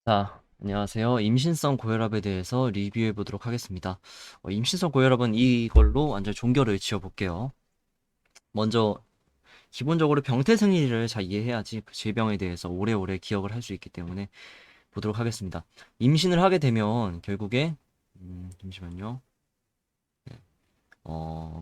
안녕하세요. 임신성 고혈압에 대해서 리뷰해 보도록 하겠습니다. 임신성 고혈압은 이걸로 완전 종결을 지어 볼게요. 먼저, 기본적으로 병태생리를 잘 이해해야지 그 질병에 대해서 오래오래 기억을 할 수 있기 때문에 보도록 하겠습니다. 임신을 하게 되면 결국에, 잠시만요.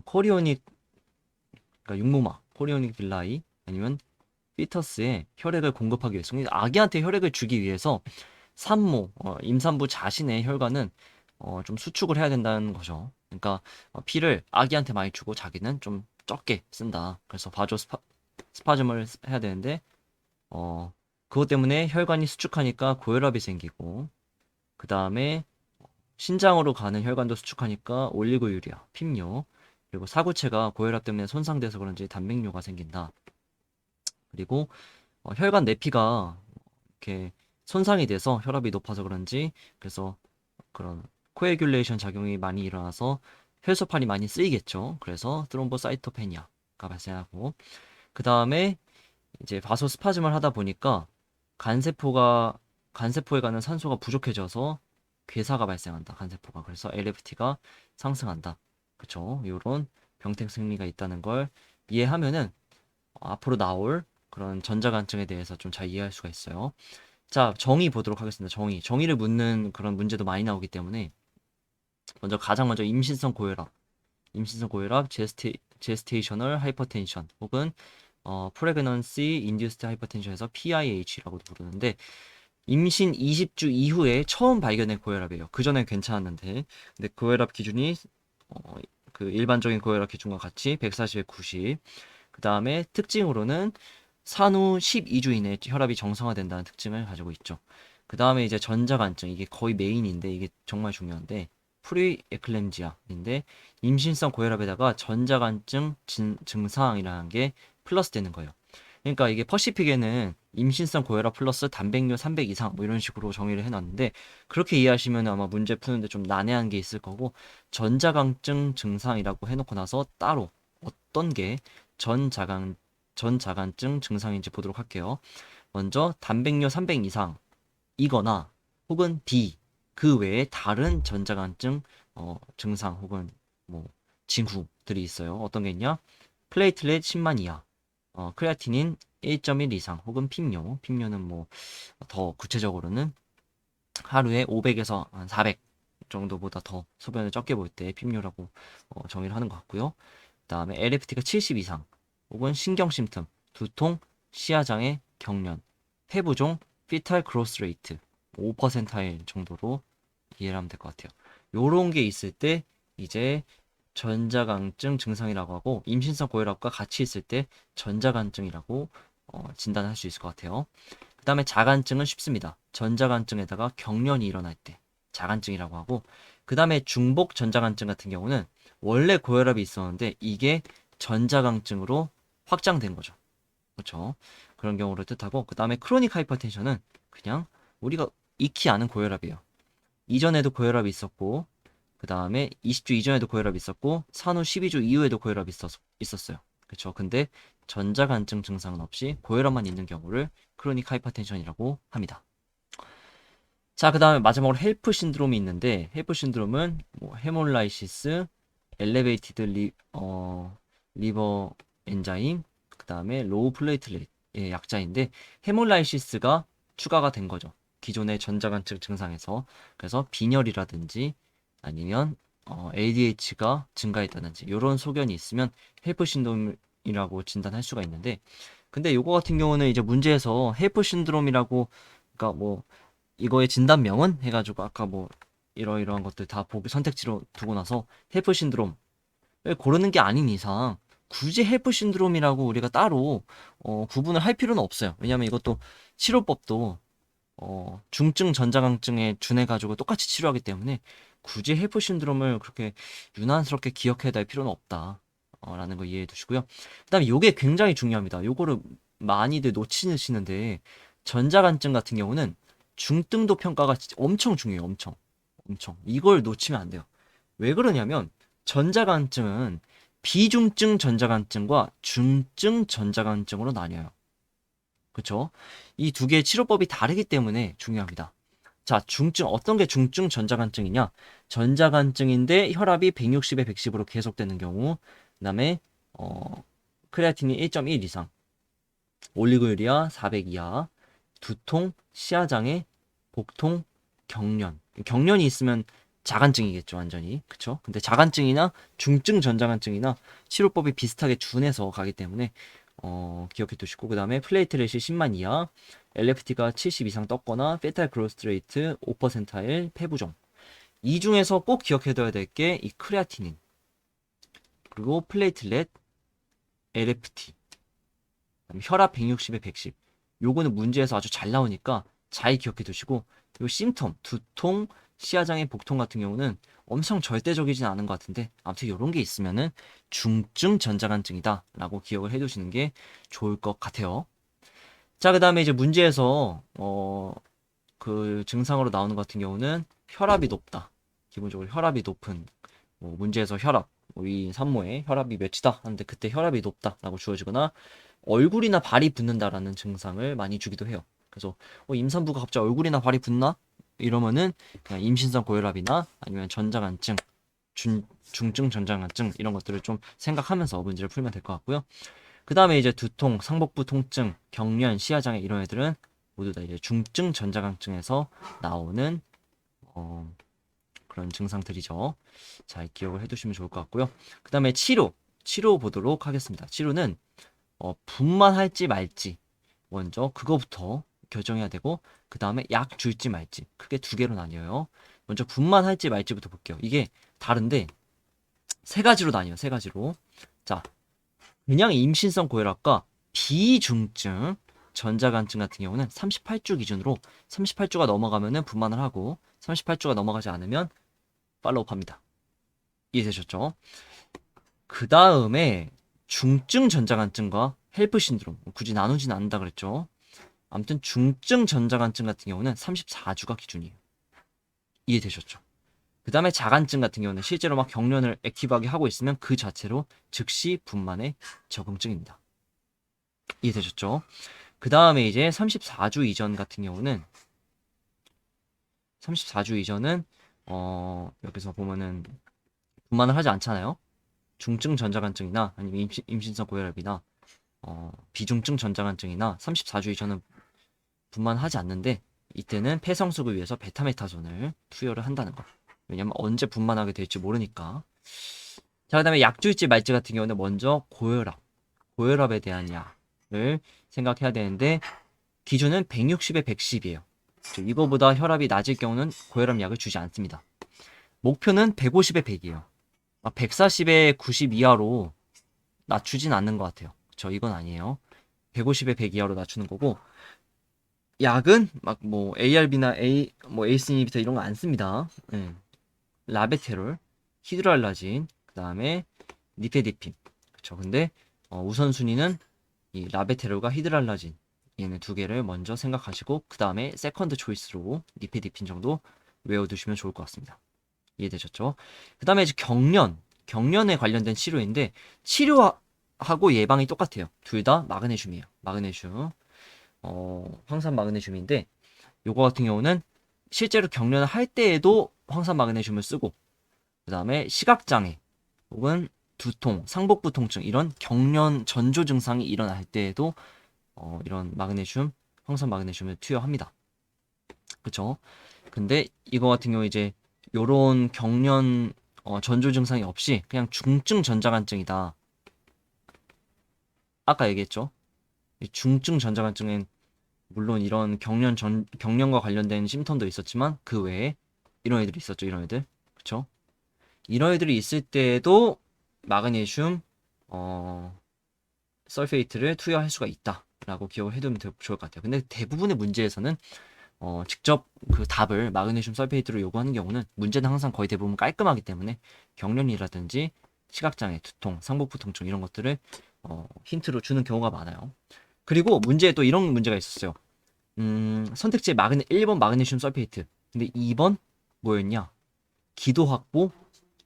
코리오닉, 그러니까 육모막, 코리오닉 빌라이, 아니면 피터스에 혈액을 공급하기 위해서, 아기한테 혈액을 주기 위해서 산모, 임산부 자신의 혈관은 좀 수축을 해야 된다는 거죠. 그러니까 피를 아기한테 많이 주고 자기는 좀 적게 쓴다. 그래서 스파즘을 해야 되는데 어, 그것 때문에 혈관이 수축하니까 고혈압이 생기고 그 다음에 신장으로 가는 혈관도 수축하니까 올리고유리아, 핍뇨, 그리고 사구체가 고혈압 때문에 손상돼서 그런지 단백뇨가 생긴다. 그리고 혈관 내피가 이렇게 손상이 돼서 혈압이 높아서 그런지 그래서 그런 코애귤레이션 작용이 많이 일어나서 혈소판이 많이 쓰이겠죠. 그래서 트롬보사이토페니아가 발생하고 그 다음에 이제 바소스파즘을 하다 보니까 간세포가 간세포에 가는 산소가 부족해져서 괴사가 발생한다. 간세포가 그래서 LFT가 상승한다. 그쵸? 이런 병태 생리가 있다는 걸 이해하면은 앞으로 나올 그런 전자간증에 대해서 좀 잘 이해할 수가 있어요. 자, 정의 보도록 하겠습니다. 정의를 묻는 그런 문제도 많이 나오기 때문에 가장 먼저 임신성 고혈압, 제스테이셔널 하이퍼텐션 혹은 프레그넌시 인듀스드 하이퍼텐션에서 PIH라고도 부르는데 임신 20주 이후에 처음 발견된 고혈압이에요. 그 전엔 괜찮았는데 근데 고혈압 기준이 어, 그 일반적인 고혈압 기준과 같이 140에 90. 그 다음에 특징으로는 산후 12주 이내에 혈압이 정상화된다는 특징을 가지고 있죠. 그 다음에 이제 전자간증, 이게 거의 메인인데 이게 정말 중요한데 프리에클램지아인데 임신성 고혈압에다가 전자간증 증상이라는 게 플러스 되는 거예요. 그러니까 이게 퍼시픽에는 임신성 고혈압 플러스 단백뇨 300 이상 뭐 이런 식으로 정의를 해놨는데 그렇게 이해하시면 아마 문제 푸는데 좀 난해한 게 있을 거고 전자강증 증상이라고 해놓고 나서 따로 어떤 게 전자강 전자간증 증상인지 보도록 할게요. 먼저 단백뇨 300 이상이거나 혹은 B 그 외에 다른 전자간증 증상 혹은 뭐 징후들이 있어요. 어떤 게 있냐? 플레이틀렛 10만 이하, 크레아티닌 1.1 이상 혹은 핍뇨는 뭐 더 구체적으로는 하루에 500에서 한 400 정도보다 더 소변을 적게 볼 때 핍뇨라고 정의를 하는 것 같고요. 그다음에 LFT가 70 이상 혹은 신경 심틈, 두통, 시야장애, 경련, 폐부종, 피탈 그로스 레이트 5%일 정도로 이해를 하면 될 것 같아요. 요런 게 있을 때 이제 전자강증 증상이라고 하고 임신성 고혈압과 같이 있을 때 전자간증이라고 진단할 수 있을 것 같아요. 그 다음에 자간증은 쉽습니다. 전자간증에다가 경련이 일어날 때 자간증이라고 하고 그 다음에 중복 전자간증 같은 경우는 원래 고혈압이 있었는데 이게 전자강증으로 확장된 거죠. 그렇죠? 그런 경우를 뜻하고 그 다음에 크로닉 하이퍼텐션은 그냥 우리가 익히 아는 고혈압이에요. 이전에도 고혈압이 있었고 그 다음에 20주 이전에도 고혈압이 있었고 산후 12주 이후에도 고혈압이 있었어요. 그렇죠? 근데 전자간증 증상은 없이 고혈압만 있는 경우를 크로닉 하이퍼텐션이라고 합니다. 자, 그 다음에 마지막으로 헬프 신드롬이 있는데 헬프 신드롬은 뭐 헤몰라이시스, 엘레베이티드 리버 엔자임, 그 다음에 로우 플레이틀렛의 약자인데 헤몰라이시스가 추가가 된 거죠. 기존의 전자간증 증상에서. 그래서 빈혈이라든지 아니면 ADH가 증가했다든지 이런 소견이 있으면 헬프 신드롬이라고 진단할 수가 있는데 근데 요거 같은 경우는 이제 문제에서 헬프 신드롬이라고 그러니까 뭐 이거의 진단명은 해가지고 아까 뭐 이러이러한 것들 다 보기 선택지로 두고 나서 헬프 신드롬을 고르는 게 아닌 이상 굳이 헬프 신드롬이라고 우리가 따로 구분을 할 필요는 없어요. 왜냐면 이것도 치료법도 중증 전자강증에 준해 가지고 똑같이 치료하기 때문에 굳이 헬프 신드롬을 그렇게 유난스럽게 기억해야 될 필요는 없다. 라는 거 이해해 두시고요. 그다음에 요게 굉장히 중요합니다. 요거를 많이들 놓치시는데 전자간증 같은 경우는 중등도 평가가 진짜 엄청 중요해요. 엄청. 엄청. 이걸 놓치면 안 돼요. 왜 그러냐면 전자간증은 비중증 전자간증과 중증 전자간증으로 나뉘어요. 그쵸? 이 두 개의 치료법이 다르기 때문에 중요합니다. 자, 중증 어떤 게 중증 전자간증이냐? 전자간증인데 혈압이 160에 110으로 계속되는 경우, 그다음에 크레아틴이 1.1 이상, 올리고유리아 400 이하, 두통, 시야장애, 복통, 경련. 경련이 있으면 자간증이겠죠, 완전히. 그쵸? 근데 자간증이나 중증 전자간증이나 치료법이 비슷하게 준해서 가기 때문에 기억해 두시고 그다음에 플레이트렛이 10만 이하, LFT가 70 이상 떴거나 페탈 그로스 레이트 5%일 폐부종. 이 중에서 꼭 기억해 둬야 될 게 이 크레아티닌, 그리고 플레이트렛, LFT, 혈압 160에 110. 요거는 문제에서 아주 잘 나오니까 잘 기억해 두시고, 요 심텀, 두통, 시야장애, 복통 같은 경우는 엄청 절대적이진 않은 것 같은데 아무튼 요런 게 있으면은 중증 전자간증이다 라고 기억을 해 두시는 게 좋을 것 같아요. 자, 그 다음에 이제 문제에서 그 증상으로 나오는 것 같은 경우는 혈압이 높다. 기본적으로 혈압이 높은, 문제에서 혈압, 이 산모의 혈압이 몇이다 하는데 그때 혈압이 높다라고 주어지거나 얼굴이나 발이 붓는다라는 증상을 많이 주기도 해요. 그래서 임산부가 갑자기 얼굴이나 발이 붓나? 이러면은 그냥 임신성 고혈압이나 아니면 전자간증, 중증 전자간증 이런 것들을 좀 생각하면서 문제를 풀면 될 것 같고요. 그 다음에 이제 두통, 상복부 통증, 경련, 시야장애 이런 애들은 모두 다 이제 중증 전자강증에서 나오는 그런 증상들이죠. 잘 기억을 해두시면 좋을 것 같고요. 그 다음에 치료 보도록 하겠습니다. 치료는 분만할지 말지 먼저 그거부터 결정해야 되고 그 다음에 약 줄지 말지 크게 두 개로 나뉘어요. 먼저 분만할지 말지부터 볼게요. 이게 다른데 세 가지로 나뉘어요. 세 가지로. 자, 그냥 임신성 고혈압과 비중증 전자간증 같은 경우는 38주 기준으로 38주가 넘어가면은 분만을 하고 38주가 넘어가지 않으면 팔로우합니다. 이해되셨죠? 그 다음에 중증 전자간증과 헬프 신드롬 굳이 나누진 않는다 그랬죠. 아무튼 중증 전자간증 같은 경우는 34주가 기준이에요. 이해되셨죠? 그 다음에 자간증 같은 경우는 실제로 막 경련을 액티브하게 하고 있으면 그 자체로 즉시 분만의 적응증입니다. 이해되셨죠? 그 다음에 이제 34주 이전 같은 경우는 34주 이전은 여기서 보면은 분만을 하지 않잖아요. 중증 전자간증이나 아니면 임신성 고혈압이나 비중증 전자간증이나 34주 이전은 분만하지 않는데 이때는 폐성숙을 위해서 베타메타존을 투여를 한다는 거. 왜냐면 언제 분만하게 될지 모르니까. 자, 그다음에 약줄지 말지 같은 경우는 먼저 고혈압에 대한 약을 생각해야 되는데 기준은 160에 110이에요. 이거보다 혈압이 낮을 경우는 고혈압 약을 주지 않습니다. 목표는 150에 100이에요. 140에 90 이하로 낮추진 않는 것 같아요. 이건 아니에요. 150에 100 이하로 낮추는 거고 약은 막 뭐 ARB나 에이스 이니비터 이런 거 안 씁니다. 라베테롤, 히드로알라진, 그다음에 니페디핀. 그렇죠. 근데 우선순위는 이 라베테롤과 히드랄라진 얘네 두 개를 먼저 생각하시고 그 다음에 세컨드 초이스로 니페디핀 정도 외워두시면 좋을 것 같습니다. 이해되셨죠? 그 다음에 이제 경련에 관련된 치료인데 치료하고 예방이 똑같아요. 둘 다 마그네슘이에요. 마그네슘, 황산 마그네슘인데 요거 같은 경우는 실제로 경련을 할 때에도 황산 마그네슘을 쓰고 그 다음에 시각장애 혹은 두통, 상복부 통증 이런 경련 전조 증상이 일어날 때에도 이런 마그네슘, 황산 마그네슘을 투여합니다. 그쵸? 근데 이거 같은 경우 이제 요런 경련 전조 증상이 없이 그냥 중증 전자간증이다. 아까 얘기했죠? 이 중증 전자간증은 물론 이런 경련과 관련된 심텀도 있었지만 그 외에 이런 애들이 있었죠. 이런 애들. 그쵸? 이런 애들이 있을 때에도 마그네슘 설페이트를 투여할 수가 있다라고 기억을 해두면 좋을 것 같아요. 근데 대부분의 문제에서는 직접 그 답을 마그네슘 설페이트로 요구하는 경우는 문제는 항상 거의 대부분 깔끔하기 때문에 경련이라든지 시각장애, 두통, 상복부 통증 이런 것들을 힌트로 주는 경우가 많아요. 그리고 문제에 또 이런 문제가 있었어요. 선택지에 1번 마그네슘 설페이트. 근데 2번 뭐였냐? 기도 확보,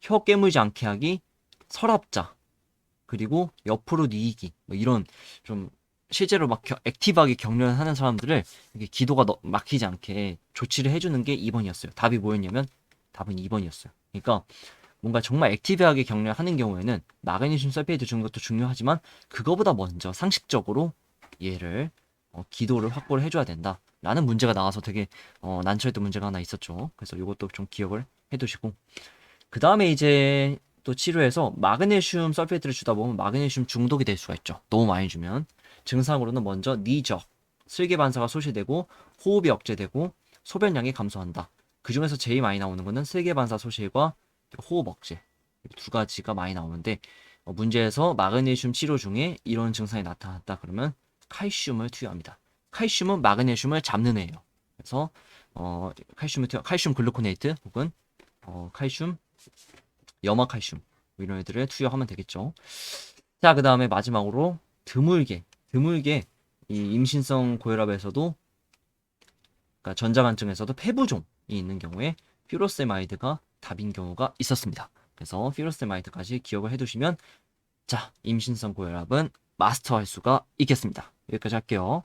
혀 깨물지 않게 하기, 서랍자, 그리고 옆으로 뉘기 뭐 이런 좀 실제로 막 액티브하게 격려를 하는 사람들을 이렇게 기도가 막히지 않게 조치를 해주는 게 2번이었어요. 답이 뭐였냐면 답은 2번이었어요. 그러니까 뭔가 정말 액티브하게 격려하는 경우에는 마그네슘 설페이트 주는 것도 중요하지만 그거보다 먼저 상식적으로 얘를 기도를 확보를 해줘야 된다. 라는 문제가 나와서 되게 난처했던 문제가 하나 있었죠. 그래서 이것도 좀 기억을 해두시고 그 다음에 이제 또 치료해서 마그네슘 설페이트를 주다 보면 마그네슘 중독이 될 수가 있죠. 너무 많이 주면 증상으로는 먼저 니적, 슬개 반사가 소실되고 호흡이 억제되고 소변량이 감소한다. 그 중에서 제일 많이 나오는 거는 슬개 반사 소실과 호흡 억제 두 가지가 많이 나오는데 문제에서 마그네슘 치료 중에 이런 증상이 나타났다 그러면 칼슘을 투여합니다. 칼슘은 마그네슘을 잡는 애예요. 그래서 칼슘 글루코네이트 혹은 칼슘 염화칼슘 이런 애들을 투여하면 되겠죠. 자, 그 다음에 마지막으로 드물게 이 임신성 고혈압에서도 그러니까 전자간증에서도 폐부종이 있는 경우에 퓨로세마이드가 답인 경우가 있었습니다. 그래서 퓨로세마이드까지 기억을 해두시면 자, 임신성 고혈압은 마스터할 수가 있겠습니다. 여기까지 할게요.